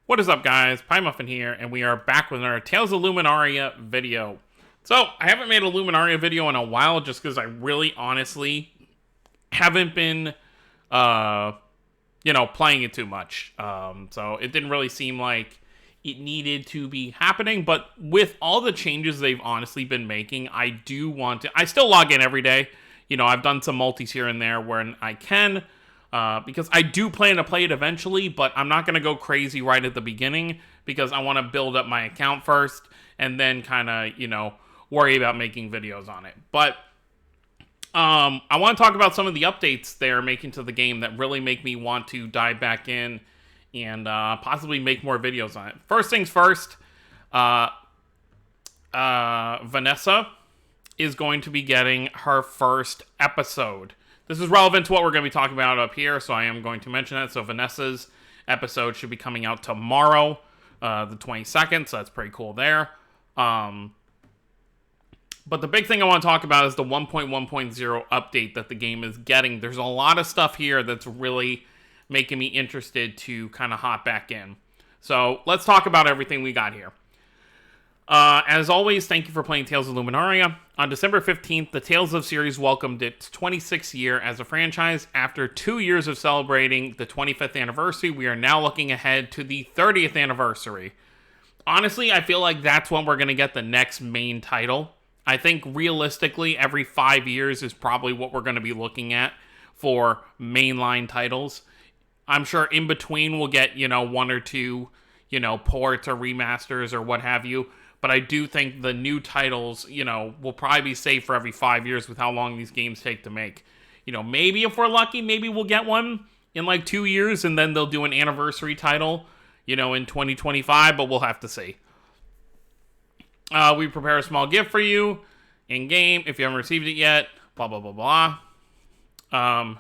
What is up, guys? Pie Muffin here, and we are back with another Tales of Luminaria video. So, I haven't made a Luminaria video in a while just because I really, honestly, haven't been, playing it too much. So, it didn't really seem like it needed to be happening, but with all the changes they've honestly been making, I do want to... I still log in every day. You know, I've done some multis here and there when I can, because I do plan to play it eventually, but I'm not going to go crazy right at the beginning because I want to build up my account first and then kind of, worry about making videos on it. But I want to talk about some of the updates they're making to the game that really make me want to dive back in and possibly make more videos on it. First things first, Vanessa is going to be getting her first episode. This is relevant to what we're going to be talking about up here, so I am going to mention that. So Vanessa's episode should be coming out tomorrow, the 22nd, so that's pretty cool there. But the big thing I want to talk about is the 1.1.0 update that the game is getting. There's a lot of stuff here that's really making me interested to kind of hop back in. So let's talk about everything we got here. As always, thank you for playing Tales of Luminaria. On December 15th, the Tales of series welcomed its 26th year as a franchise. After 2 years of celebrating the 25th anniversary, we are now looking ahead to the 30th anniversary. Honestly, I feel like that's when we're going to get the next main title. I think realistically, every 5 years is probably what we're going to be looking at for mainline titles. I'm sure in between we'll get, one or two, ports or remasters or what have you. But I do think the new titles, will probably be safe for every 5 years with how long these games take to make. Maybe if we're lucky, maybe we'll get one in like 2 years and then they'll do an anniversary title, in 2025, but we'll have to see. We prepare a small gift for you in-game if you haven't received it yet, blah, blah, blah, blah.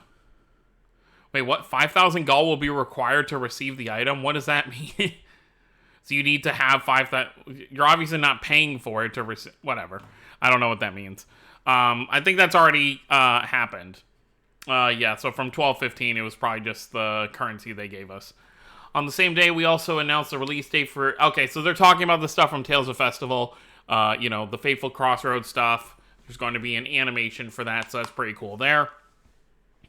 Wait, what? 5,000 gold will be required to receive the item? What does that mean? So you need to have 5,000... You're obviously not paying for it to receive... Whatever. I don't know what that means. I think that's already happened. Yeah, so from 12/15, it was probably just the currency they gave us. On the same day, we also announced the release date for... Okay, so they're talking about the stuff from Tales of Festival. The Fateful Crossroads stuff. There's going to be an animation for that, so that's pretty cool there.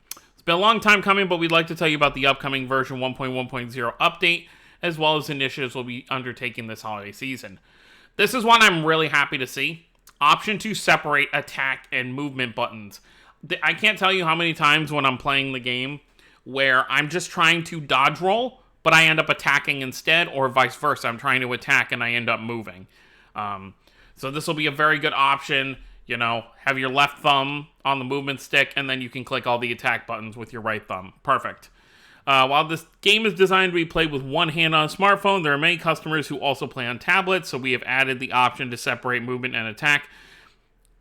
It's been a long time coming, but we'd like to tell you about the upcoming version 1.1.0 update, as well as initiatives we'll be undertaking this holiday season. This is one I'm really happy to see. Option to separate attack and movement buttons. I can't tell you how many times when I'm playing the game where I'm just trying to dodge roll, but I end up attacking instead, or vice versa. I'm trying to attack and I end up moving. So this will be a very good option. Have your left thumb on the movement stick, and then you can click all the attack buttons with your right thumb. Perfect. While this game is designed to be played with one hand on a smartphone, there are many customers who also play on tablets, so we have added the option to separate movement and attack.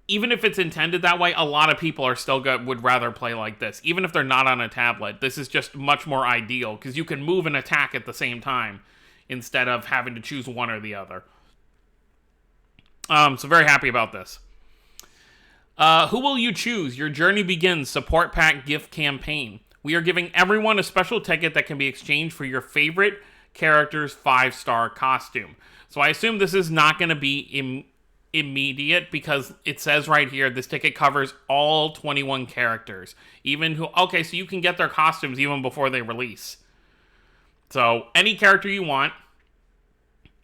Even if it's intended that way, a lot of people are still would rather play like this. Even if they're not on a tablet, this is just much more ideal, because you can move and attack at the same time, instead of having to choose one or the other. So very happy about this. Who will you choose? Your journey begins. Support pack gift campaign. We are giving everyone a special ticket that can be exchanged for your favorite character's 5-star costume. So I assume this is not going to be immediate, because it says right here, this ticket covers all 21 characters. Okay, so you can get their costumes even before they release. So any character you want,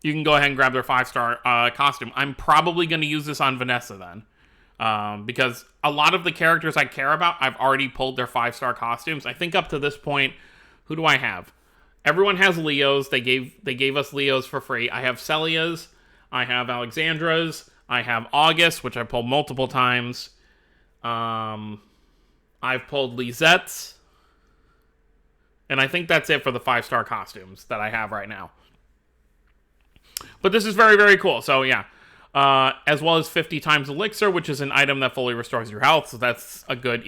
you can go ahead and grab their 5-star costume. I'm probably going to use this on Vanessa then. Because a lot of the characters I care about, I've already pulled their 5-star costumes. I think up to this point, who do I have? Everyone has Leos. They gave us Leos for free. I have Celia's. I have Alexandra's. I have August, which I pulled multiple times. I've pulled Lizette's. And I think that's it for the 5-star costumes that I have right now. But this is very, very cool. So, yeah. As well as 50 times Elixir, which is an item that fully restores your health. So that's a good,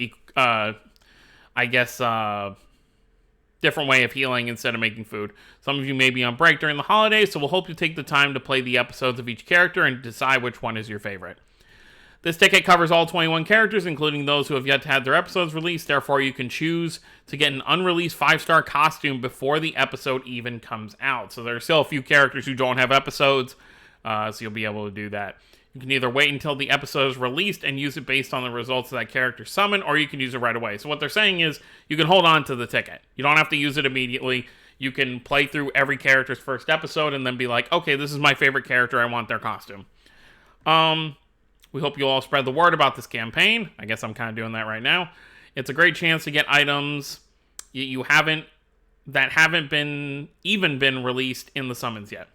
different way of healing instead of making food. Some of you may be on break during the holidays, so we'll hope you take the time to play the episodes of each character and decide which one is your favorite. This ticket covers all 21 characters, including those who have yet to have their episodes released. Therefore, you can choose to get an unreleased 5-star costume before the episode even comes out. So there are still a few characters who don't have episodes, so you'll be able to do that. You can either wait until the episode is released and use it based on the results of that character's summon, or you can use it right away. So what they're saying is you can hold on to the ticket. You don't have to use it immediately. You can play through every character's first episode and then be like, okay, this is my favorite character. I want their costume. We hope you all spread the word about this campaign. I guess I'm kind of doing that right now. It's a great chance to get items that haven't been released in the summons yet.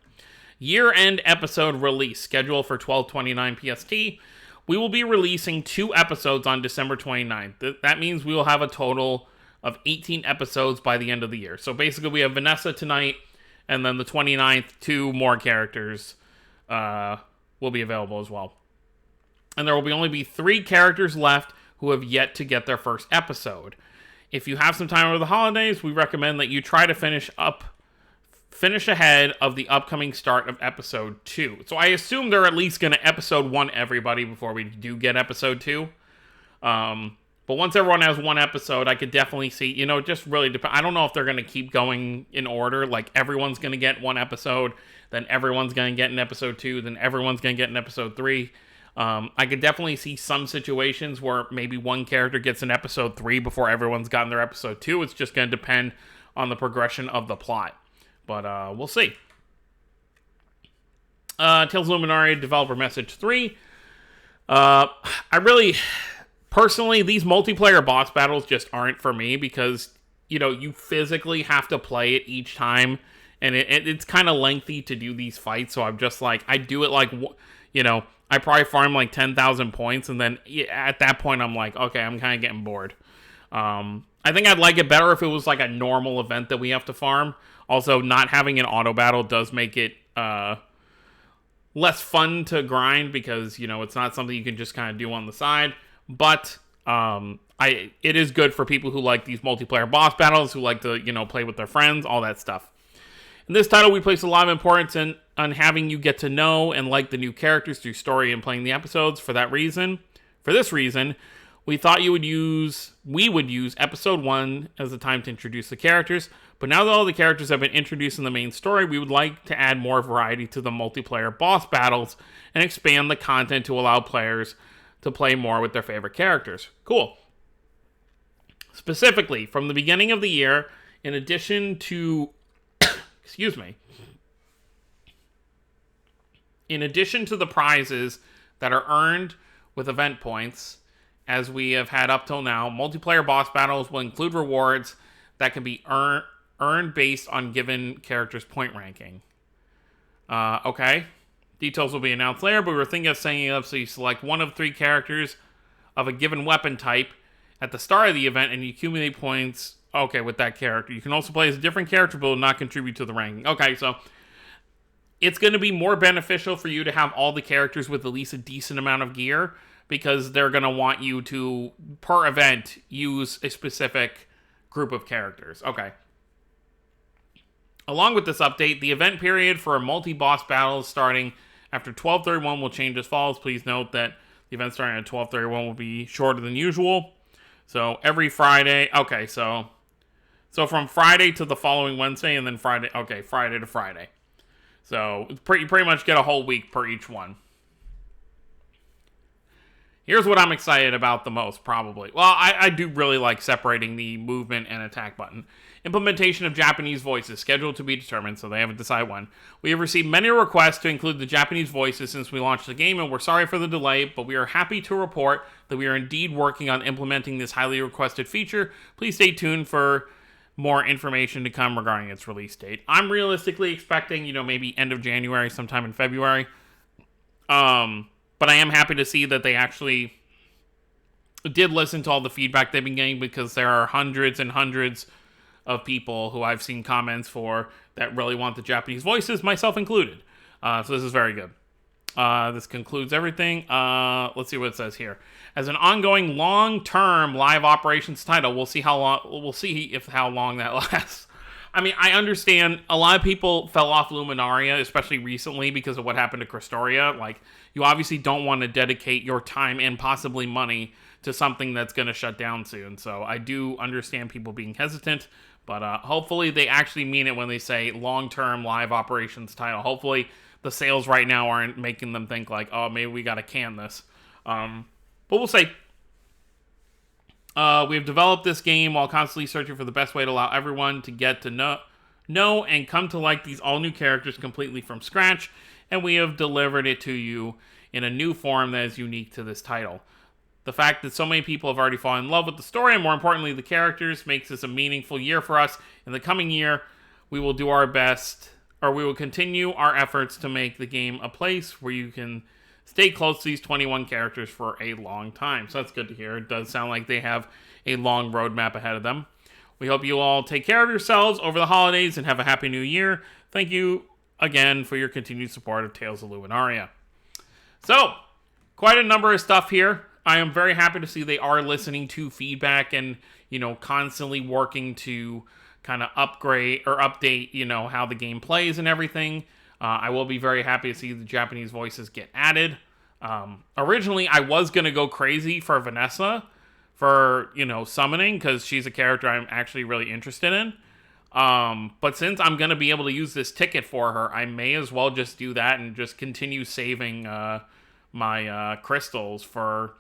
Year-end episode release scheduled for 12/29 PST. We will be releasing 2 episodes on December 29th. That means we will have a total of 18 episodes by the end of the year. So basically we have Vanessa tonight, and then the 29th, 2 more characters will be available as well. And there will only be 3 characters left who have yet to get their first episode. If you have some time over the holidays, we recommend that you try to finish ahead of the upcoming start of episode 2. So I assume they're at least going to episode 1 everybody before we do get episode 2. But once everyone has 1 episode, I could definitely see, just really depend. I don't know if they're going to keep going in order. Like everyone's going to get 1 episode, then everyone's going to get an episode 2, then everyone's going to get an episode 3. I could definitely see some situations where maybe one character gets an episode 3 before everyone's gotten their episode 2. It's just going to depend on the progression of the plot. But we'll see. Tales of Luminaria developer message 3. Personally, these multiplayer boss battles just aren't for me because, you physically have to play it each time. And it's kind of lengthy to do these fights. So I'm just like, I do it like, I probably farm like 10,000 points, and then at that point, I'm like, okay, I'm kind of getting bored. I think I'd like it better if it was like a normal event that we have to farm. Also, not having an auto battle does make it less fun to grind because, it's not something you can just kind of do on the side. But it is good for people who like these multiplayer boss battles, who like to, play with their friends, all that stuff. In this title, we place a lot of importance on having you get to know and like the new characters through story and playing the episodes. For this reason, we thought we would use episode 1 as the time to introduce the characters. But now that all the characters have been introduced in the main story, we would like to add more variety to the multiplayer boss battles and expand the content to allow players to play more with their favorite characters. Cool. Specifically, from the beginning of the year, in addition to the prizes that are earned with event points, as we have had up till now, multiplayer boss battles will include rewards that can be earned based on given character's point ranking. Okay. Details will be announced later, but we were thinking of setting it up so you select 1 of 3 characters of a given weapon type at the start of the event, and you accumulate points, with that character. You can also play as a different character, but will not contribute to the ranking. Okay, so it's going to be more beneficial for you to have all the characters with at least a decent amount of gear, because they're going to want you to, per event, use a specific group of characters. Okay. Along with this update, the event period for a multi-boss battle starting after 12/31 will change as follows. Please note that the event starting at 12/31 will be shorter than usual. So every Friday, so from Friday to the following Wednesday, and then Friday to Friday. So you pretty much get a whole week per each one. Here's what I'm excited about the most, probably. Well, I do really like separating the movement and attack button. Implementation of Japanese voices, scheduled to be determined, so they haven't decided when. We have received many requests to include the Japanese voices since we launched the game, and we're sorry for the delay, but we are happy to report that we are indeed working on implementing this highly requested feature. Please stay tuned for more information to come regarding its release date. I'm realistically expecting, maybe end of January, sometime in February. But I am happy to see that they actually did listen to all the feedback they've been getting, because there are hundreds and hundreds of people who I've seen comments for that really want the Japanese voices, myself included. So this is very good. This concludes everything. Let's see what it says here. As an ongoing long-term live operations title, we'll see how long that lasts. I mean, I understand a lot of people fell off Luminaria, especially recently because of what happened to Cristoria. Like, you obviously don't want to dedicate your time and possibly money to something that's going to shut down soon. So I do understand people being hesitant, but hopefully they actually mean it when they say long-term live operations title. Hopefully the sales right now aren't making them think like, oh, maybe we got to can this. But we'll see. We have developed this game while constantly searching for the best way to allow everyone to get to know and come to like these all-new characters completely from scratch, and we have delivered it to you in a new form that is unique to this title. The fact that so many people have already fallen in love with the story, and more importantly, the characters, makes this a meaningful year for us. In the coming year, we will do our best, or we will continue our efforts to make the game a place where you can stay close to these 21 characters for a long time. So that's good to hear. It does sound like they have a long roadmap ahead of them. We hope you all take care of yourselves over the holidays and have a happy new year. Thank you again for your continued support of Tales of Luminaria. So, quite a number of stuff here. I am very happy to see they are listening to feedback and, you know, constantly working to kind of upgrade or update, you know, how the game plays and everything. I will be very happy to see the Japanese voices get added. Originally, I was going to go crazy for Vanessa for, you know, summoning, because she's a character I'm actually really interested in. But since I'm going to be able to use this ticket for her, I may as well just do that and just continue saving my crystals for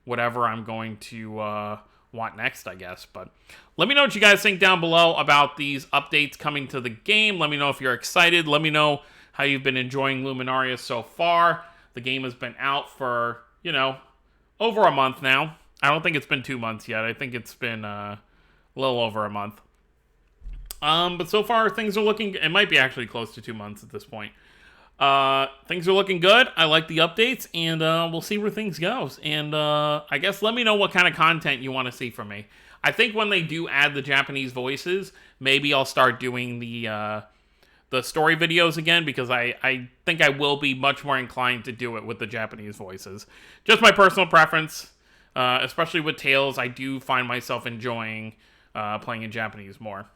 whatever I'm going to want next, I guess. But let me know what you guys think down below about these updates coming to the game. Let me know if you're excited. Let me know how you've been enjoying Luminaria so far. The game has been out for, you know, over a month now. I don't think it's been 2 months yet. I think it's been a little over a month. But so far, things are looking... It might be actually close to 2 months at this point. Things are looking good. I like the updates, and we'll see where things goes. And I guess let me know what kind of content you want to see from me. I think when they do add the Japanese voices, maybe I'll start doing the story videos again, because I think I will be much more inclined to do it with the Japanese voices. Just my personal preference, especially with Tales. I do find myself enjoying playing in Japanese more.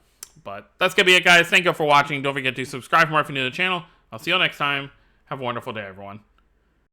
But that's going to be it, guys. Thank you for watching. Don't forget to subscribe for more if you're new to the channel. I'll see you all next time. Have a wonderful day, everyone.